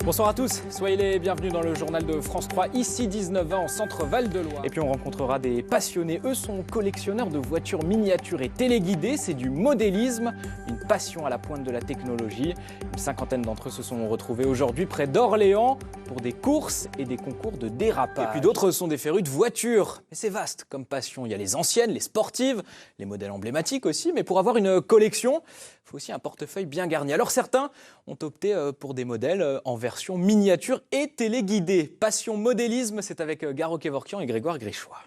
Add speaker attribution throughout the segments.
Speaker 1: Bonsoir à tous, soyez les bienvenus dans le journal de France 3, ici 19h en centre Val-de-Loire. Et puis on rencontrera des passionnés, eux sont collectionneurs de voitures miniatures et téléguidées, c'est du modélisme, une passion à la pointe de la technologie. Une cinquantaine d'entre eux se sont retrouvés aujourd'hui près d'Orléans pour des courses et des concours de dérapage. Et puis d'autres sont des férus de voitures, mais c'est vaste comme passion, il y a les anciennes, les sportives, les modèles emblématiques aussi, mais pour avoir une collection, il faut aussi un portefeuille bien garni. Alors certains ont opté pour des modèles en version miniature et téléguidée. Passion modélisme, c'est avec Garo Kevorkian et Grégoire Grichois.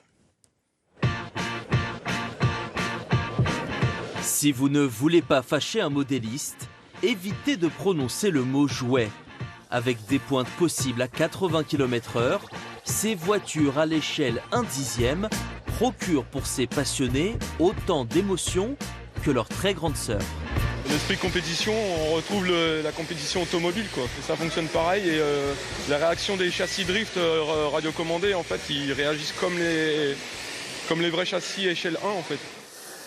Speaker 2: Si vous ne voulez pas fâcher un modéliste, évitez de prononcer le mot jouet. Avec des pointes possibles à 80 km/h, ces voitures à l'échelle 1/10 procurent pour ces passionnés autant d'émotions que leur très grande sœur.
Speaker 3: L'esprit compétition, on retrouve la compétition automobile, quoi. Et ça fonctionne pareil et la réaction des châssis drift radiocommandés, en fait, ils réagissent comme les vrais châssis échelle 1, en fait.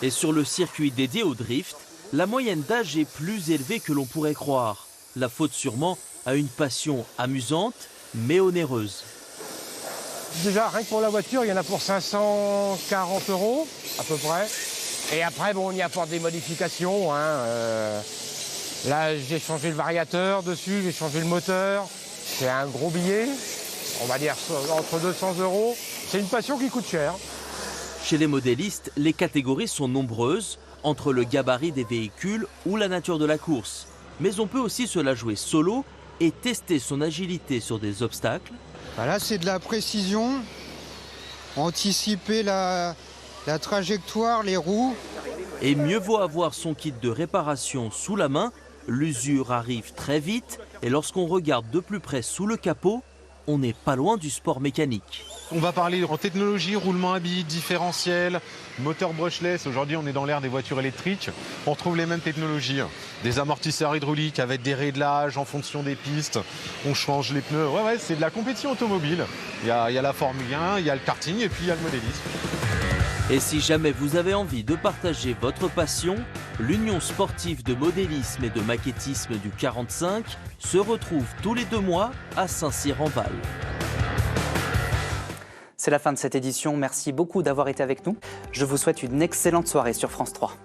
Speaker 2: Et sur le circuit dédié au drift, la moyenne d'âge est plus élevée que l'on pourrait croire. La faute sûrement à une passion amusante mais onéreuse.
Speaker 4: Déjà, rien que pour la voiture, il y en a pour 540 € à peu près. Et après, bon, on y apporte des modifications. Là, j'ai changé le variateur dessus, j'ai changé le moteur. C'est un gros billet, on va dire entre 200 €. C'est une passion qui coûte cher.
Speaker 2: Chez les modélistes, les catégories sont nombreuses, entre le gabarit des véhicules ou la nature de la course. Mais on peut aussi se la jouer solo et tester son agilité sur des obstacles.
Speaker 5: Là, c'est de la précision, anticiper la trajectoire, les roues.
Speaker 2: Et mieux vaut avoir son kit de réparation sous la main, l'usure arrive très vite et lorsqu'on regarde de plus près sous le capot, on n'est pas loin du sport mécanique.
Speaker 6: On va parler en technologie, roulement à billes, différentiel, moteur brushless. Aujourd'hui, on est dans l'ère des voitures électriques. On retrouve les mêmes technologies. Des amortisseurs hydrauliques avec des réglages en fonction des pistes. On change les pneus. Ouais, c'est de la compétition automobile. Il y a la Formule 1, il y a le karting et puis il y a le modélisme.
Speaker 2: Et si jamais vous avez envie de partager votre passion, l'Union sportive de modélisme et de maquettisme du 45 se retrouve tous les 2 mois à Saint-Cyr-en-Val.
Speaker 7: C'est la fin de cette édition. Merci beaucoup d'avoir été avec nous. Je vous souhaite une excellente soirée sur France 3.